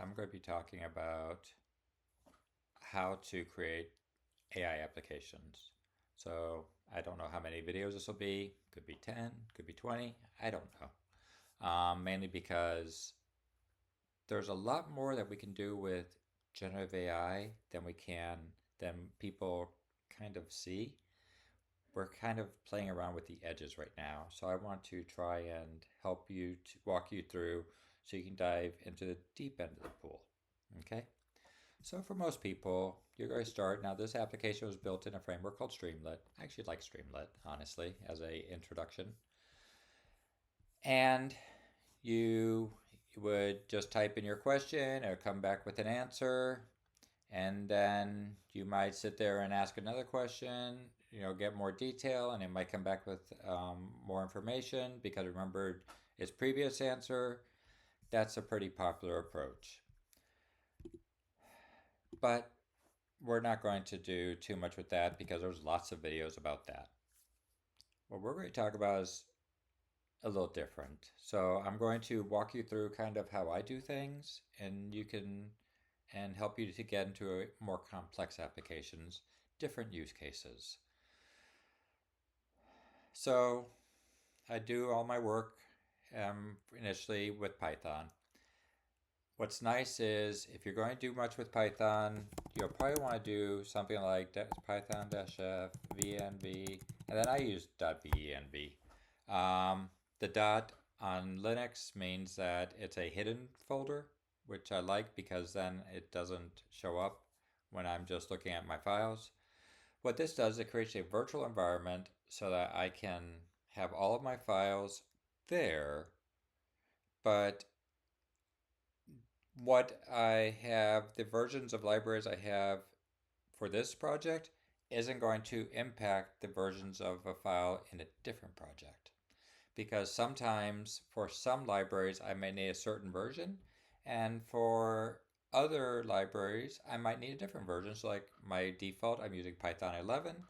I'm going to be talking about how to create AI applications. So I don't know how many videos this will be. Could be 10, could be 20. I don't know. Mainly because there's a lot more that we can do with generative AI than people kind of see. We're kind of playing around with the edges right now. So I want to try and help you to walk you through so you can dive into the deep end of the pool. Okay? So for most people, you're going to start. Now, this application was built in a framework called Streamlit. I actually like Streamlit, honestly, as a introduction. And you would just type in your question or come back with an answer. And then you might sit there and ask another question, get more detail, and it might come back with more information because it remembered its previous answer. That's a pretty popular approach. But we're not going to do too much with that because there's lots of videos about that. What we're going to talk about is a little different. So I'm going to walk you through kind of how I do things, and help you to get into more complex applications, different use cases. So I do all my work initially with Python. What's nice is if you're going to do much with Python, you'll probably want to do something like python-f venv, and then I use .venv. The dot on Linux means that it's a hidden folder, which I like because then it doesn't show up when I'm just looking at my files. What this does, it creates a virtual environment so that I can have all of my files there, but the versions of libraries I have for this project isn't going to impact the versions of a file in a different project. Because sometimes for some libraries I may need a certain version, and for other libraries I might need a different version. So like my default, I'm using Python 11.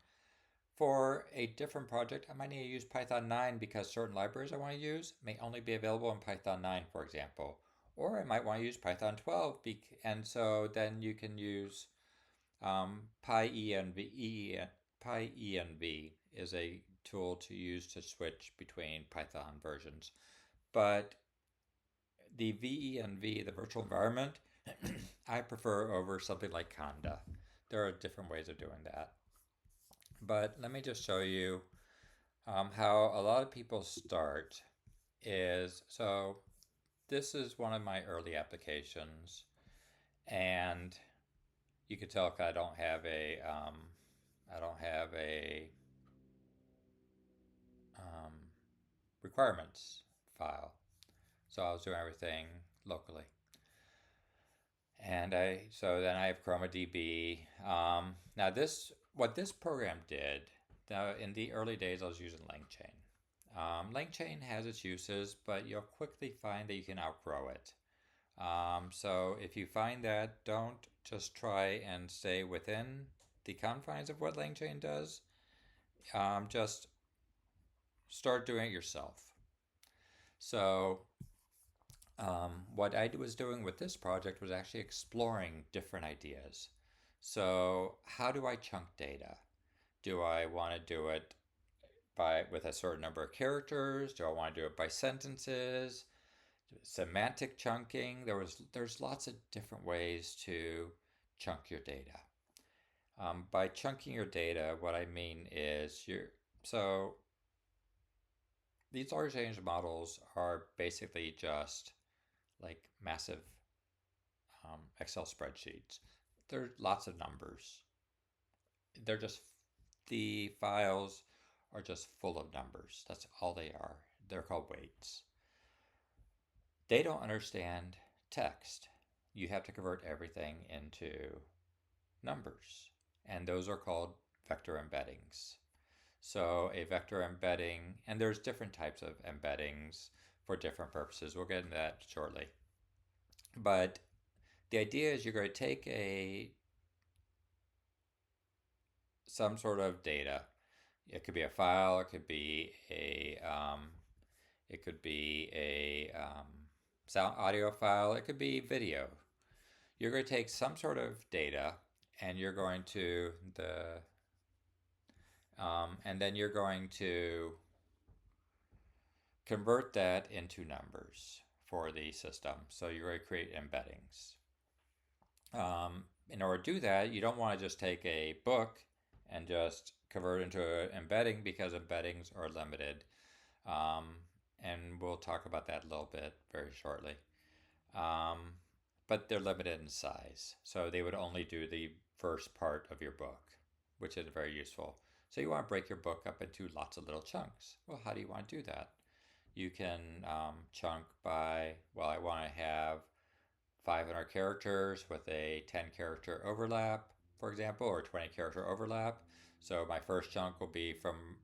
For a different project, I might need to use Python 9 because certain libraries I want to use may only be available in Python 9, for example. Or I might want to use Python 12, and so then you can use PyEnv. PyEnv is a tool to use to switch between Python versions. But the venv, the virtual environment, I prefer over something like Conda. There are different ways of doing that. But let me just show you how a lot of people start. So this is one of my early applications, and you could tell I don't have a um, requirements file. So I was doing everything locally. So then I have ChromaDB. Now what this program did, now in the early days I was using LangChain. LangChain has its uses, but you'll quickly find that you can outgrow it. So if you find that, don't just try and stay within the confines of what LangChain does. Just start doing it yourself. So what I was doing with this project was actually exploring different ideas. So how do I chunk data? Do I want to do it with a certain number of characters? Do I want to do it by sentences? Semantic chunking. There's lots of different ways to chunk your data. By chunking your data, what I mean is so these large language models are basically just like massive Excel spreadsheets. There's lots of numbers. They're just the files are just full of numbers. That's all they are. They're called weights. They don't understand text. You have to convert everything into numbers, and those are called vector embeddings. So a vector embedding, and there's different types of embeddings for different purposes. We'll get into that shortly. But the idea is you're going to take some sort of data. It could be a file. It could be a sound audio file. It could be video. You're going to take some sort of data and you're going to and then you're going to convert that into numbers for the system. So you're going to create embeddings. In order to do that, you don't want to just take a book and just convert it into an embedding, because embeddings are limited. Um, and we'll talk about that a little bit very shortly. Um, but they're limited in size. So they would only do the first part of your book, which is very useful. So you want to break your book up into lots of little chunks. Well, how do you want to do that? You can chunk by, well, I want to have 500 characters with a 10 character overlap, for example, or 20 character overlap. So my first chunk will be from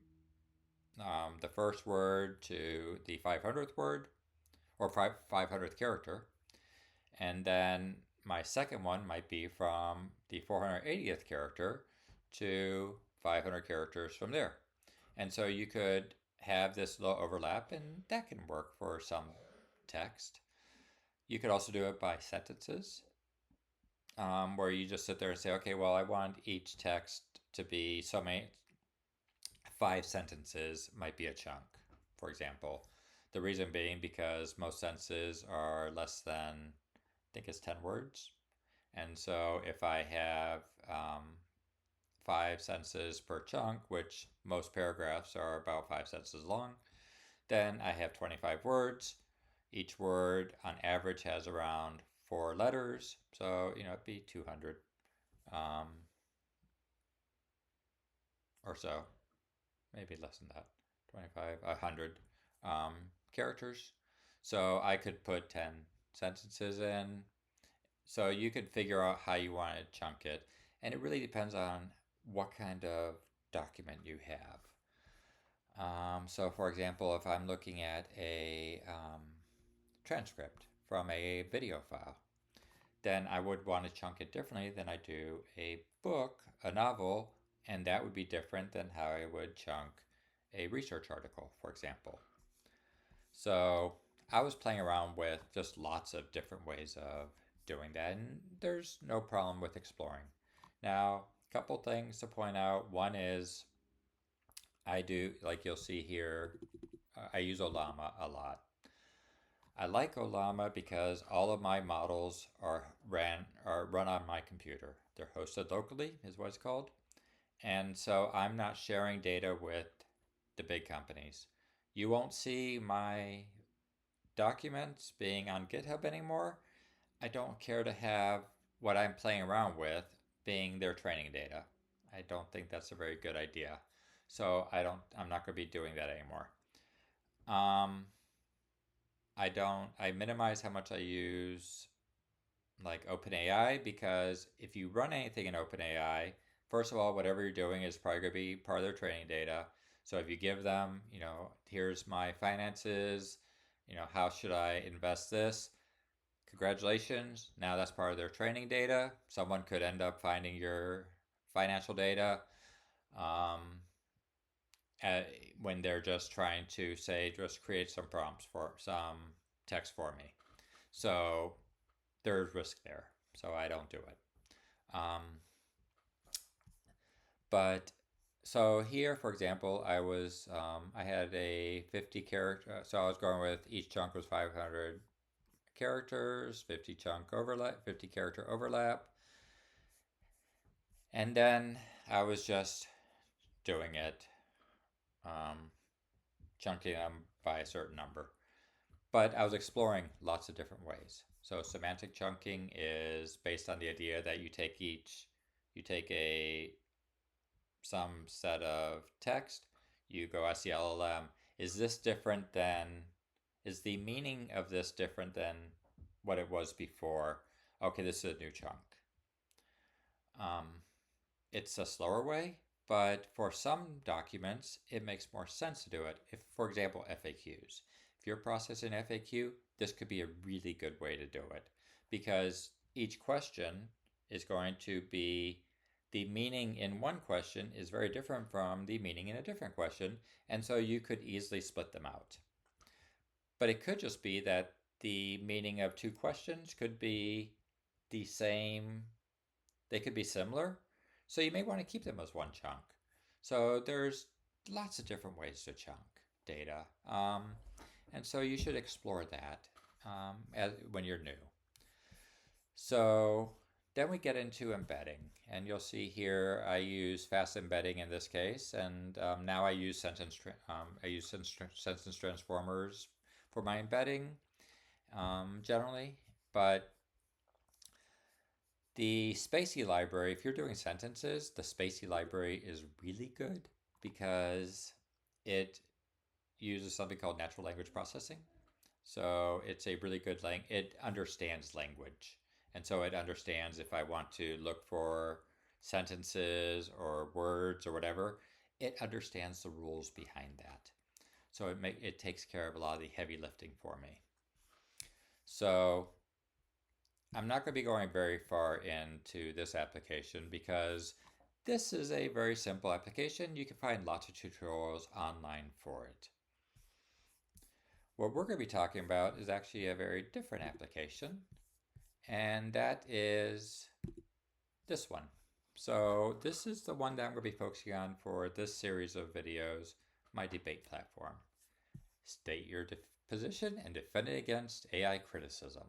the first word to the 500th word, or 500th character. And then my second one might be from the 480th character to 500 characters from there. And so you could have this little overlap, and that can work for some text. You could also do it by sentences, where you just sit there and say, okay, well, I want each text to be so many, 5 sentences might be a chunk, for example. The reason being because most sentences are less than, I think it's 10 words. And so if I have 5 sentences per chunk, which most paragraphs are about 5 sentences long, then I have 25 words. Each word on average has around 4 letters. So, it'd be 200 um, or so, maybe less than that, 25, 100 characters. So I could put 10 sentences in. So you could figure out how you want to chunk it. And it really depends on what kind of document you have. So, for example, if I'm looking at a transcript from a video file, then I would want to chunk it differently than I do a book, a novel, and that would be different than how I would chunk a research article, for example. So I was playing around with just lots of different ways of doing that, and there's no problem with exploring. Now, a couple things to point out. One is I do, like you'll see here, I use Olama a lot. I like Olama because all of my models are run on my computer. They're hosted locally, is what it's called. And so I'm not sharing data with the big companies. You won't see my documents being on GitHub anymore. I don't care to have what I'm playing around with being their training data. I don't think that's a very good idea. So I'm not going to be doing that anymore. I minimize how much I use like OpenAI, because if you run anything in OpenAI, first of all, whatever you're doing is probably going to be part of their training data. So if you give them, here's my finances, how should I invest this? Congratulations. Now that's part of their training data. Someone could end up finding your financial data um, when they're just trying to say, just create some prompts for some text for me. So there's risk there. So I don't do it. Um, but so here, for example, I had a 50 character. So I was going with each chunk was 500 characters, 50 chunk overlap, 50 character overlap. And then I was just doing it, um, chunking them by a certain number. But I was exploring lots of different ways. So semantic chunking is based on the idea that you take some set of text, you go ask the LLM, is this different than, is the meaning of this different than what it was before? Okay, this is a new chunk. Um, it's a slower way, but for some documents, it makes more sense to do it. If, for example, FAQs. If you're processing FAQ, this could be a really good way to do it, because each question is going to be, the meaning in one question is very different from the meaning in a different question, and so you could easily split them out. But it could just be that the meaning of two questions could be the same, they could be similar. So you may want to keep them as one chunk. So there's lots of different ways to chunk data. And so you should explore that when you're new. So then we get into embedding, and you'll see here I use fast embedding in this case, and now I use sentence transformers for my embedding generally. But the Spacey library, if you're doing sentences, the Spacey library is really good because it uses something called natural language processing. So it's a really good it understands language. And so it understands if I want to look for sentences or words or whatever, it understands the rules behind that. So it takes care of a lot of the heavy lifting for me. So I'm not going to be going very far into this application because this is a very simple application. You can find lots of tutorials online for it. What we're going to be talking about is actually a very different application, and that is this one. So this is the one that I'm going to be focusing on for this series of videos, my debate platform. State your position and defend it against AI criticism.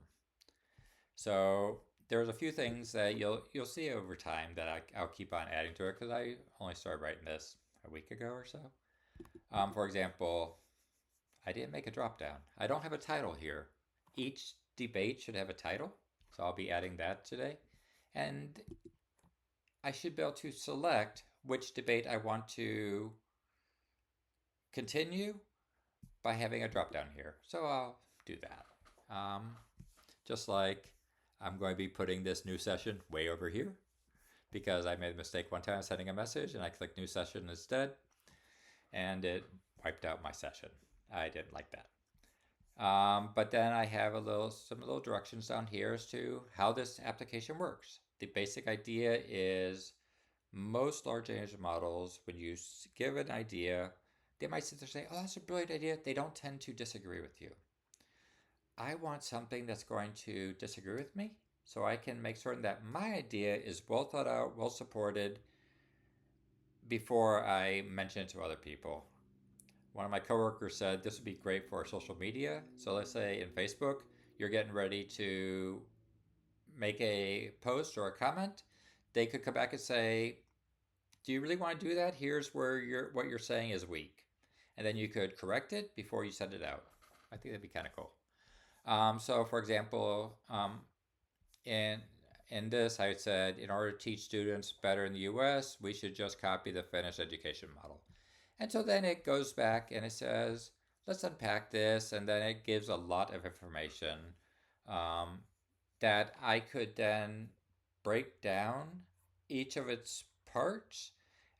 So there's a few things that you'll see over time that I'll keep on adding to it because I only started writing this a week ago or so. For example, I didn't make a drop down. I don't have a title here. Each debate should have a title, so I'll be adding that today. And I should be able to select which debate I want to continue by having a drop down here. So I'll do that. Just like I'm going to be putting this new session way over here because I made a mistake one time sending a message and I clicked new session instead and it wiped out my session. I didn't like that. But then I have some little directions down here as to how this application works. The basic idea is most large language models, when you give an idea, they might sit there and say, oh, that's a brilliant idea. They don't tend to disagree with you. I want something that's going to disagree with me so I can make certain that my idea is well thought out, well supported before I mention it to other people. One of my coworkers said this would be great for social media. So let's say in Facebook, you're getting ready to make a post or a comment. They could come back and say, do you really want to do that? Here's where what you're saying is weak. And then you could correct it before you send it out. I think that'd be kind of cool. So for example, in this, I said, in order to teach students better in the US, we should just copy the Finnish education model. And so then it goes back and it says, let's unpack this. And then it gives a lot of information that I could then break down each of its parts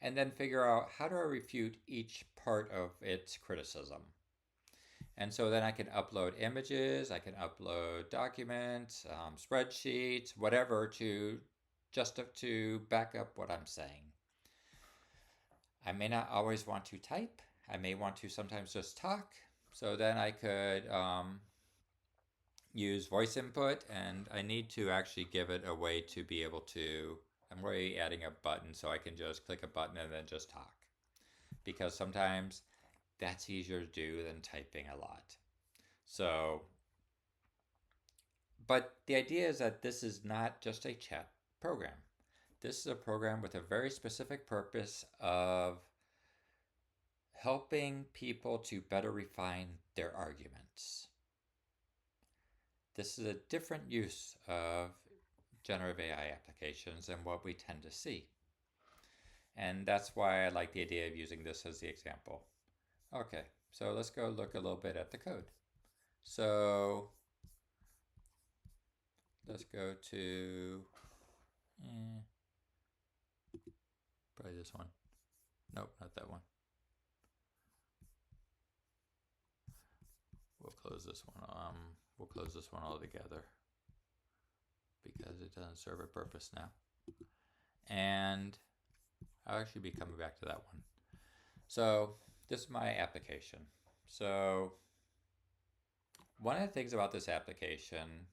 and then figure out how do I refute each part of its criticism. And so then I can upload images, I can upload documents, spreadsheets, whatever to back up what I'm saying. I may not always want to type. I may want to sometimes just talk. So then I could use voice input, and I need to actually give it a way to be able to, I'm already adding a button so I can just click a button and then just talk. Because sometimes that's easier to do than typing a lot. So, but the idea is that this is not just a chat program. This is a program with a very specific purpose of helping people to better refine their arguments. This is a different use of generative AI applications than what we tend to see. And that's why I like the idea of using this as the example. Okay, so let's go look a little bit at the code. So let's go to probably this one. Nope, not that one. We'll close this one. We'll close this one altogether because it doesn't serve a purpose now. And I'll actually be coming back to that one. So this is my application. So one of the things about this application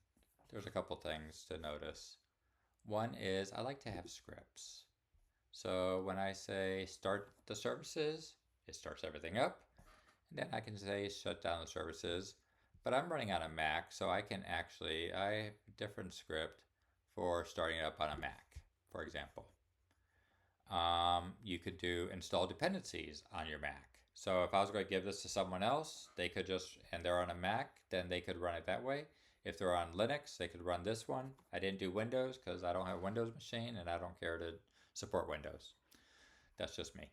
there's a couple things to notice. One is I like to have scripts. So when I say start the services, it starts everything up. And then I can say shut down the services. But I'm running on a Mac, so I can actually, I have a different script for starting it up on a Mac, for example. You could do install dependencies on your Mac. So if I was going to give this to someone else, they could just, and they're on a Mac, then they could run it that way. If they're on Linux, they could run this one. I didn't do Windows because I don't have a Windows machine and I don't care to support Windows. That's just me.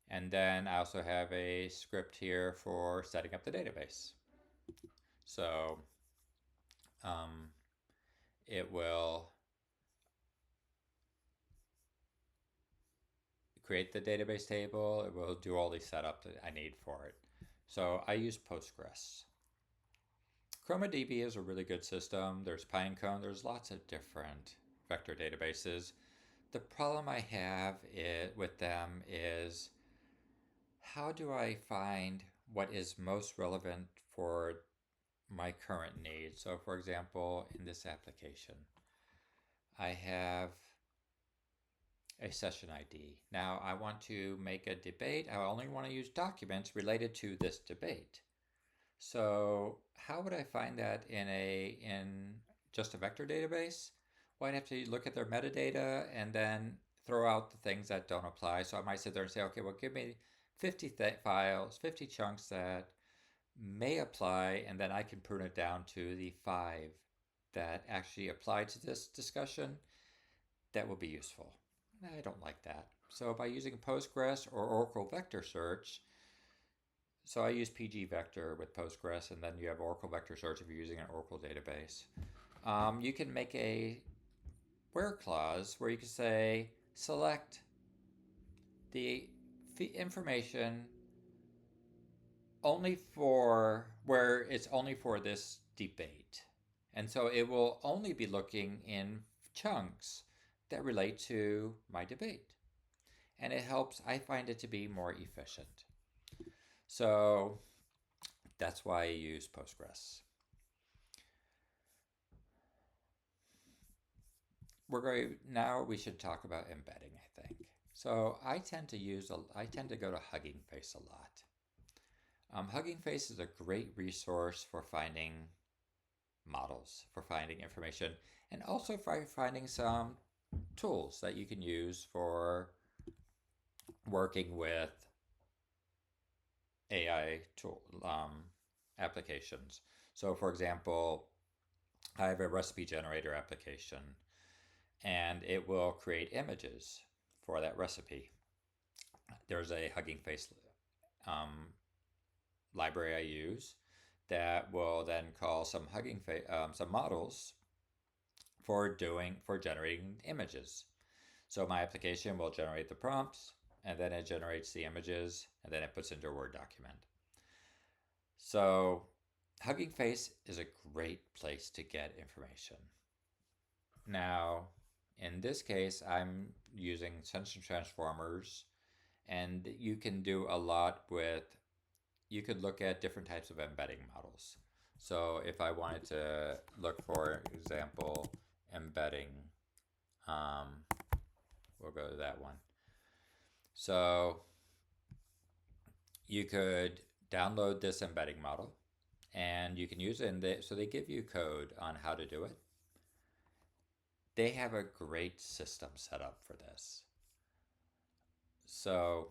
And then I also have a script here for setting up the database. So um, it will create the database table. It will do all the setup that I need for it. So I use Postgres. ChromaDB is a really good system. There's Pinecone. There's lots of different vector databases. The problem I have with them is how do I find what is most relevant for my current needs? So, for example, in this application, I have a session ID. Now, I want to make a debate. I only want to use documents related to this debate. So, how would I find that in just a vector database? Well, I'd have to look at their metadata and then throw out the things that don't apply. So I might sit there and say, okay, well, give me 50 files, 50 chunks that may apply, and then I can prune it down to the 5 that actually apply to this discussion that will be useful. I don't like that. So by using Postgres or Oracle Vector Search, so I use PG Vector with Postgres, and then you have Oracle Vector Search if you're using an Oracle database. You can make a where clause where you can say select the information only for where it's only for this debate. And so it will only be looking in chunks that relate to my debate. And it helps, I find it to be more efficient. So that's why I use Postgres. Now we should talk about embedding, I think. So I tend to go to Hugging Face a lot. Hugging Face is a great resource for finding models, for finding information, and also for finding some tools that you can use for working with AI tool applications. So, for example, I have a recipe generator application, and it will create images for that recipe. There's a Hugging Face library I use that will then call some some models for generating images. So my application will generate the prompts, and then it generates the images, and then it puts into a Word document. So Hugging Face is a great place to get information. Now, in this case, I'm using sensor transformers, and you can do a lot with, you could look at different types of embedding models. So if I wanted to look, for example, embedding, we'll go to that one. So you could download this embedding model and you can use it. So they give you code on how to do it. They have a great system set up for this. So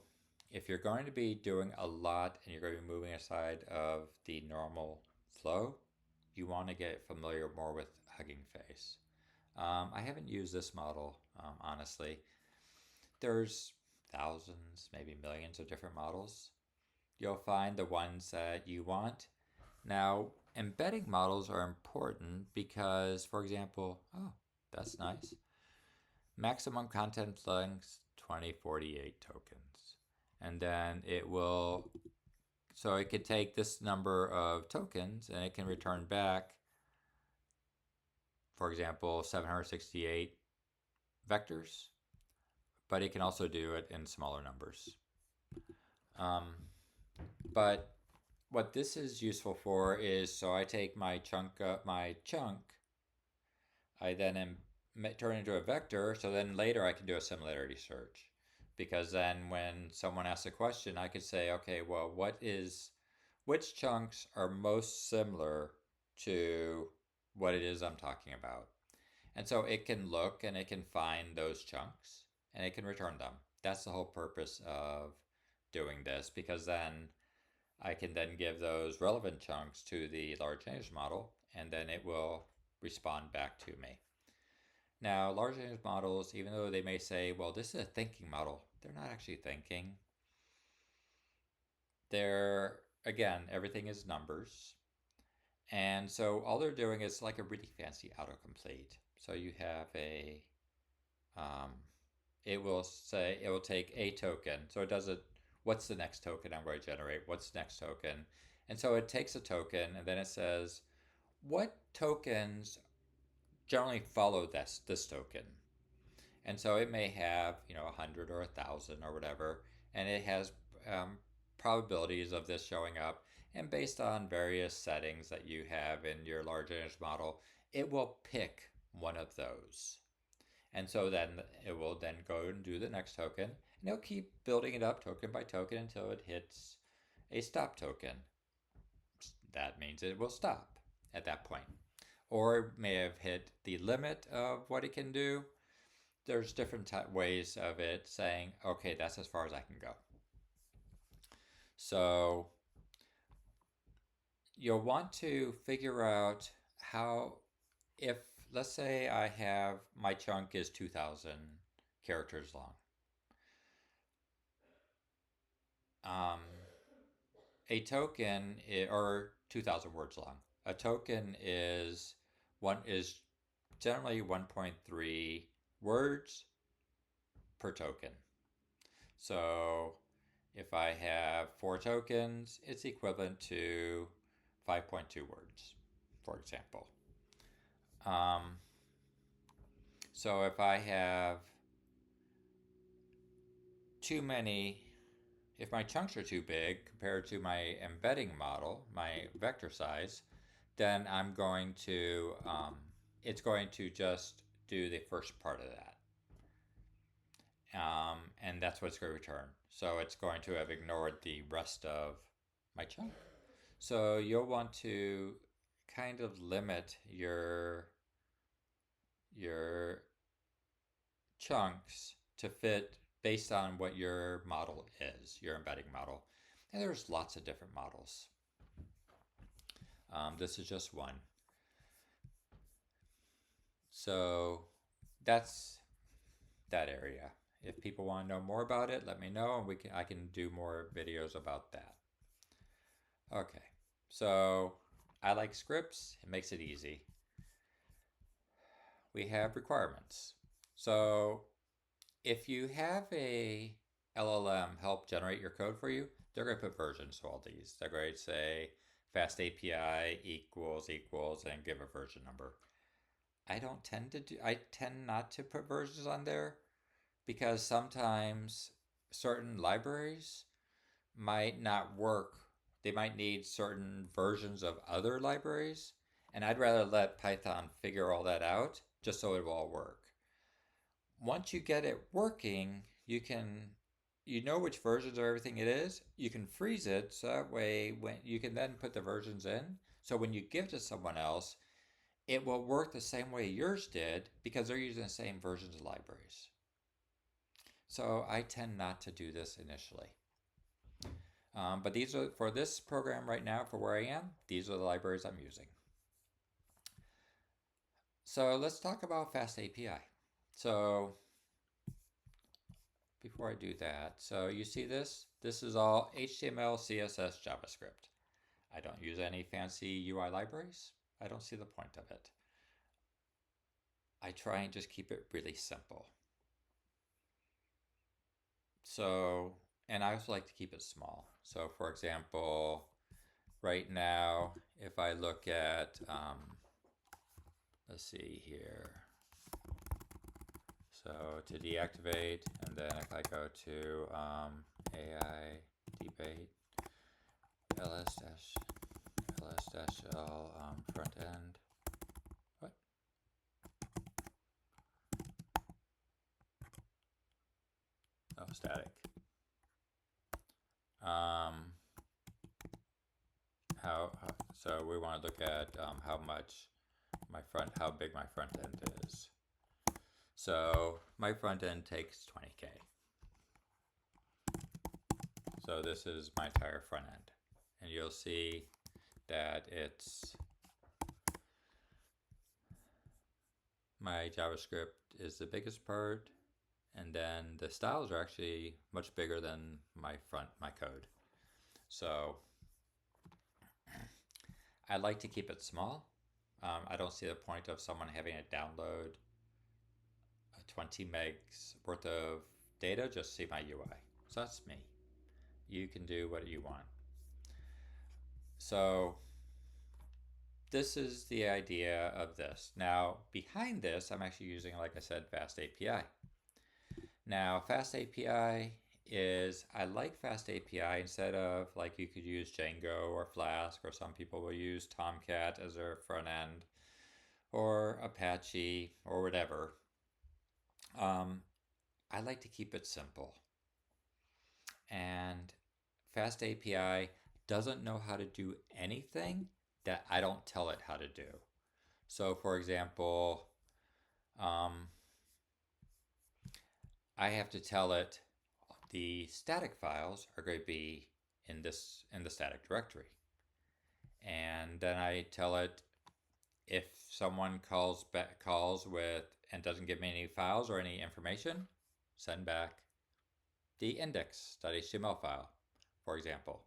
if you're going to be doing a lot and you're going to be moving aside of the normal flow, you want to get familiar more with Hugging Face. I haven't used this model, honestly. There's thousands, maybe millions of different models. You'll find the ones that you want. Now, embedding models are important because, for example, oh, that's nice. Maximum content length 2048 tokens. And then it will, so it could take this number of tokens and it can return back, for example, 768 vectors, but it can also do it in smaller numbers. But what this is useful for is, so I take my chunk, I then turn into a vector, so then later I can do a similarity search. Because then when someone asks a question, I could say, okay, well, which chunks are most similar to what it is I'm talking about? And so it can look and it can find those chunks and it can return them. That's the whole purpose of doing this, because then I can then give those relevant chunks to the large language model and then it will respond back to me. Now, large language models, even though they may say, well, this is a thinking model, they're not actually thinking. They're, again, everything is numbers. And so all they're doing is like a really fancy autocomplete. So you have um, it will say, it will take a token. So it does it, what's the next token I'm going to generate? What's the next token? And so it takes a token and then it says, what tokens generally follow this token? And so it may have, 100 or 1,000 or whatever, and it has um, probabilities of this showing up. And based on various settings that you have in your large language model, it will pick one of those. And so then it will then go and do the next token, and it'll keep building it up token by token until it hits a stop token. That means it will stop at that point. Or it may have hit the limit of what it can do. There's different ways of it saying, okay, that's as far as I can go. So you'll want to figure out how, if let's say I have, my chunk is 2,000 characters long. A token or 2,000 words long. A token is generally 1.3 words per token. So if I have 4 tokens, it's equivalent to 5.2 words, for example. So if I have too many, if my chunks are too big compared to my embedding model, my vector size, then I'm going to, it's going to just do the first part of that. And that's what it's going to return. So it's going to have ignored the rest of my chunk. So you'll want to kind of limit your chunks to fit based on what your model is, your embedding model. And there's lots of different models. This is just one. So that's that area. If people want to know more about it, let me know, and I can do more videos about that. Okay, so I like scripts. It makes it easy. We have requirements. So if you have a LLM help generate your code for you, they're going to put versions to all these. They're going to say fast API equals and give a version number. I tend not to put versions on there because sometimes certain libraries might not work. They might need certain versions of other libraries, and I'd rather let Python figure all that out just so it will all work. Once you get it working, you know which versions of everything it is. You can freeze it so that way when you can then put the versions in. So when you give to someone else, it will work the same way yours did because they're using the same versions of libraries. So I tend not to do this initially. But these are, for this program right now, for where I am, these are the libraries I'm using. So let's talk about Fast API. So before I do that, so you see this? This is all HTML, CSS, JavaScript. I don't use any fancy UI libraries. I don't see the point of it. I try and just keep it really simple. So, and I also like to keep it small. So for example, right now, if I look at, let's see here. So to deactivate, and then if I go to AI debate, ls-l front end, what? static. How so we want to look at how big my front end is. So my front end takes 20K. So this is my entire front end, and you'll see that it's my JavaScript is the biggest part, and then the styles are actually much bigger than my code. So I like to keep it small. I don't see the point of someone having to download 20 megs worth of data just to see my UI. So that's me. You can do what you want. So this is the idea of this. Now, behind this, I'm actually using, like I said, Fast API. Now, Fast API is, I like Fast API instead of, like, you could use Django or Flask, or some people will use Tomcat as their front end, or Apache, or whatever. I like to keep it simple. And Fast API doesn't know how to do anything that I don't tell it how to do. So, for example, I have to tell it the static files are going to be in the static directory, and then I tell it if someone calls with and doesn't give me any files or any information, send back the index.html file, for example.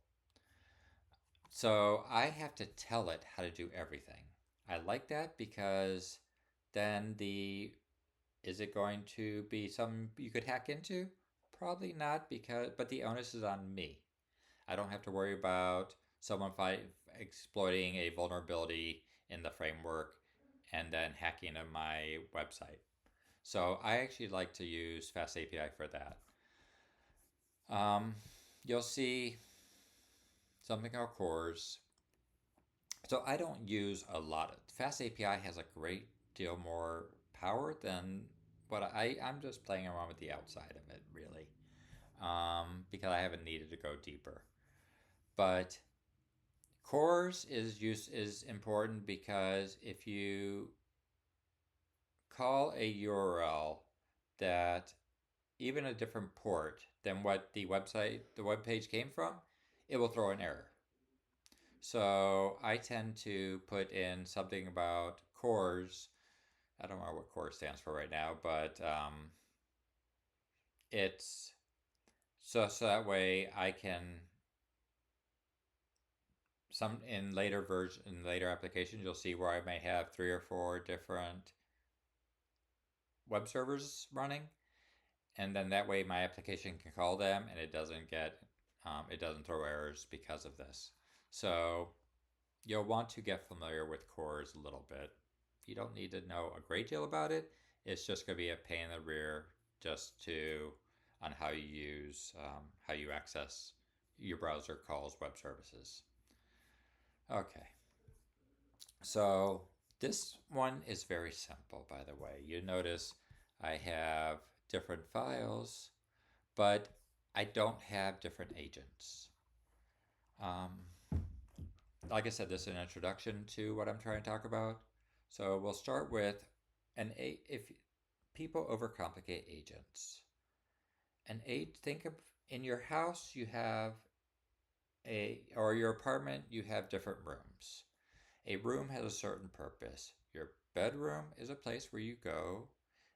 So I have to tell it how to do everything. I like that because then is it going to be something you could hack into? Probably not, but the onus is on me. I don't have to worry about someone exploiting a vulnerability in the framework and then hacking into my website. So I actually like to use Fast API for that. You'll see something called cores. So I don't use a lot of Fast API has a great deal more power than what I'm just playing around with the outside of it, really, because I haven't needed to go deeper. But cores is important because if you call a URL that even a different port than what the web page came from, it will throw an error. So I tend to put in something about cores. I don't know what core stands for right now, but it's so that way I can in later applications you'll see where I may have 3 or 4 different web servers running, and then that way my application can call them and it doesn't throw errors because of this. So you'll want to get familiar with cores a little bit. You don't need to know a great deal about it. It's just going to be a pain in the rear just on how you access your browser calls web services. Okay, so this one is very simple, by the way. You notice I have different files, but I don't have different agents. Like I said, this is an introduction to what I'm trying to talk about. So we'll start with if people overcomplicate agents. Think of in your house you have or your apartment you have different rooms. A room has a certain purpose. Your bedroom is a place where you go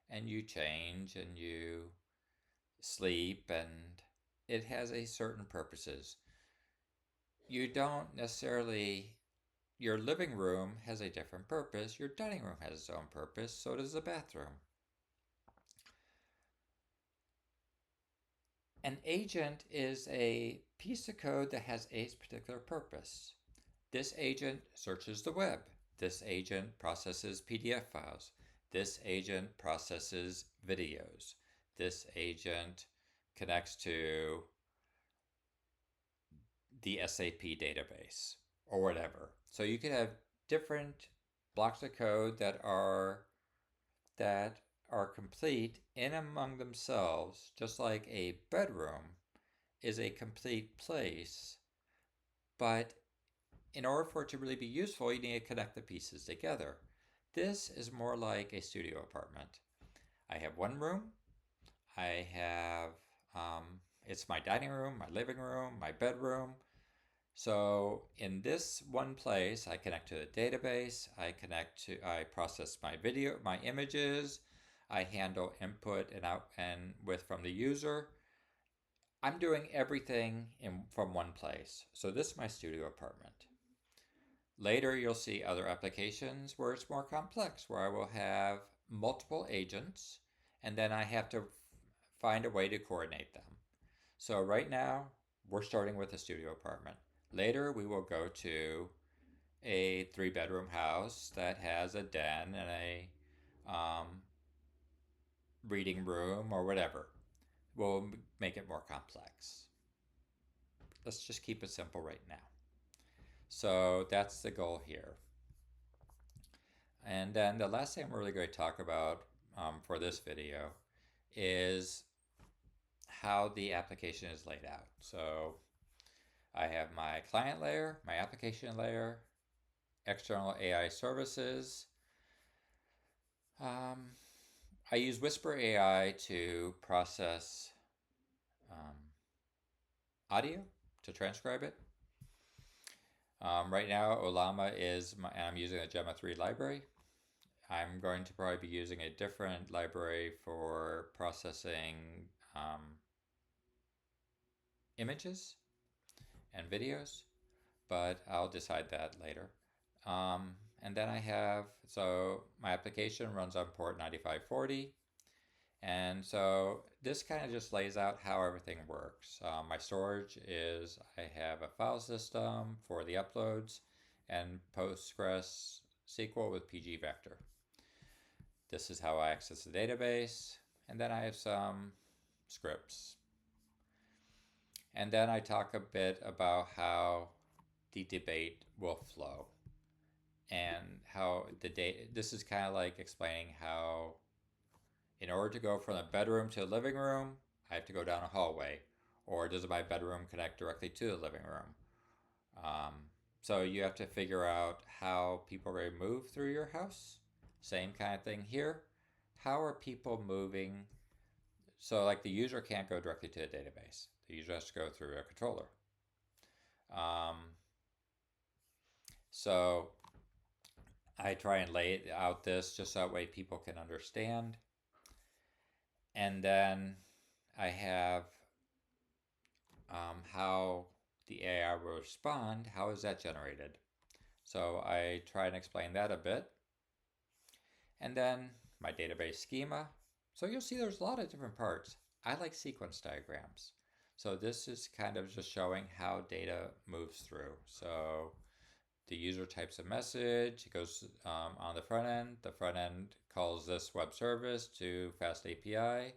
and you change and you sleep, and it has a certain purposes. You don't necessarily Your living room has a different purpose. Your dining room has its own purpose. So does the bathroom. An agent is a piece of code that has a particular purpose. This agent searches the web. This agent processes PDF files. This agent processes videos. This agent connects to the SAP database or whatever. So you could have different blocks of code that are are complete in among themselves, just like a bedroom is a complete place. But in order for it to really be useful, you need to connect the pieces together. This is more like a studio apartment. I have one room. I have, it's my dining room, my living room, my bedroom. So in this one place, I connect to the database. I process my video, my images. I handle input and out and with from the user. I'm doing everything from one place. So this is my studio apartment. Later, you'll see other applications where it's more complex, where I will have multiple agents, and then I have to find a way to coordinate them. So right now, we're starting with a studio apartment. Later, we will go to a 3-bedroom house that has a den and a reading room or whatever. We'll make it more complex. Let's just keep it simple right now. So that's the goal here. And then the last thing I'm really going to talk about for this video is how the application is laid out. So I have my client layer, my application layer, external AI services. I use Whisper AI to process audio, to transcribe it. Right now, Olama and I'm using a Gemma 3 library. I'm going to probably be using a different library for processing images and videos, but I'll decide that later. And then I have, so my application runs on port 9540. And so this kind of just lays out how everything works. My storage is, I have a file system for the uploads and Postgres SQL with PG Vector. This is how I access the database. And then I have some scripts. And then I talk a bit about how the debate will flow and how this is kind of like explaining how in order to go from the bedroom to the living room, I have to go down a hallway, or does my bedroom connect directly to the living room? So you have to figure out how people are going to move through your house. Same kind of thing here. How are people moving? So like the user can't go directly to the database. The user has to go through a controller. So I try and lay out this just so that way people can understand. And then I have how the AI will respond. How is that generated? So I try and explain that a bit. And then my database schema. So you'll see there's a lot of different parts. I like sequence diagrams. So this is kind of just showing how data moves through. So the user types a message, it goes on the front end. The front end calls this web service to Fast API.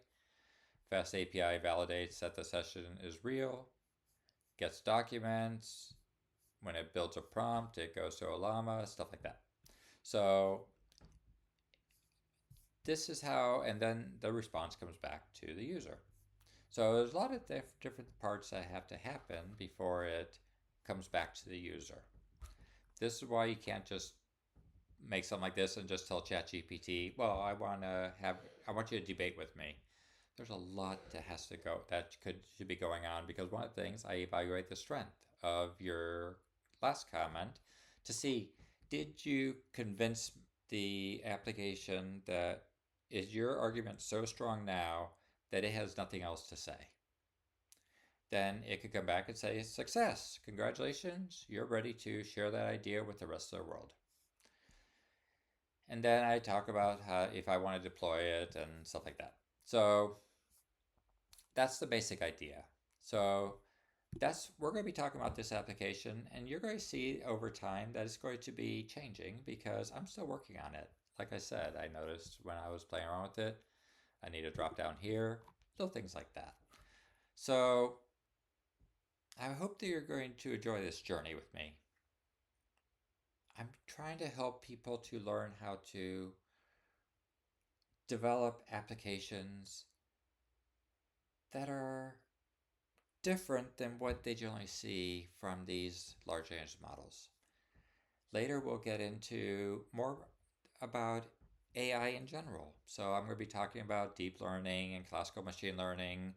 Fast API validates that the session is real, gets documents. When it builds a prompt, it goes to Olama, stuff like that. So this is how, and then the response comes back to the user. So there's a lot of different parts that have to happen before it comes back to the user. This is why you can't just make something like this and just tell ChatGPT, well, I want you to debate with me. There's a lot that should be going on, because one of the things I evaluate the strength of your last comment to see, did you convince the application that is your argument so strong now that it has nothing else to say? Then it could come back and say, success, congratulations, you're ready to share that idea with the rest of the world. And then I talk about how if I want to deploy it and stuff like that. So that's the basic idea. So we're going to be talking about this application, and you're going to see over time that it's going to be changing because I'm still working on it. Like I said, I noticed when I was playing around with it, I need to drop down here, little things like that. So I hope that you're going to enjoy this journey with me. I'm trying to help people to learn how to develop applications that are different than what they generally see from these large language models. Later, we'll get into more about AI in general. So, I'm going to be talking about deep learning and classical machine learning,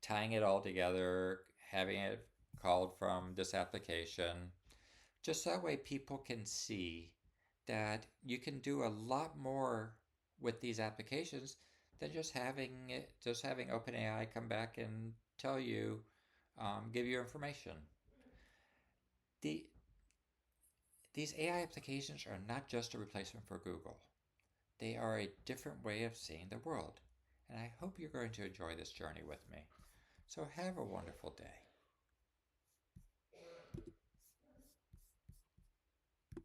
tying it all together, having it called from this application, just that way people can see that you can do a lot more with these applications than just having OpenAI come back and tell you, give you information. The These AI applications are not just a replacement for Google. They are a different way of seeing the world. And I hope you're going to enjoy this journey with me. So have a wonderful day.